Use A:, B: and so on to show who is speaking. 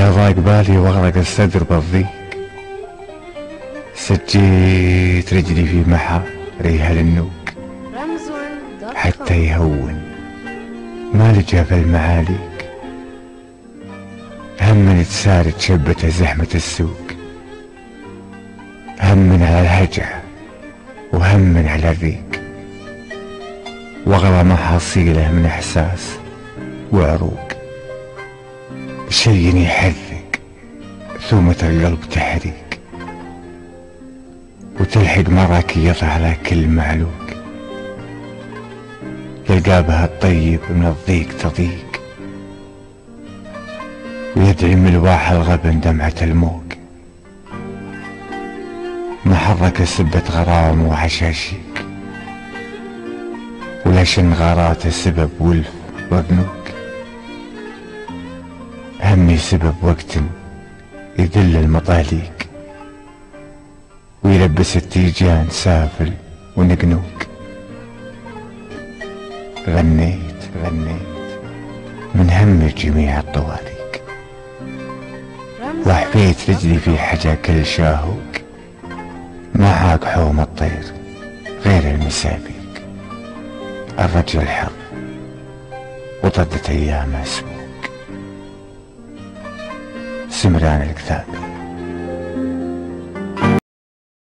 A: يا ضاق بالي واغرق الصدر بالضيق، سجيت رجلي في محا ريها للنوق، حتى يهون ما لجا في المعاليك، هم من تسارد شبته زحمة السوق، هم من على الهجع وهم من على الريق، واغلى محاصيله من احساس وعروق، شي يحرق ثومة القلب تحريق، وتلحق مراكيضها على كل معلوق، يلقى الطيب من الضيق تضيق، ويدعي ملواح الغبن دمعة الموق، ما حرك سبة غرام وعشاشيق، ولا شن غارات سبب ولف وقنوق، همي سبب وقت يذل المطاليق، ويلبس التيجان سافل ونقنوق. غنيت من هم جميع الطواريق، وحفيت رجلي في حجا كل شاهوق، ما عاق حوم الطير غير المسابيق، الرجل حر وطدت ايام اسبوق. سمران الكتابي.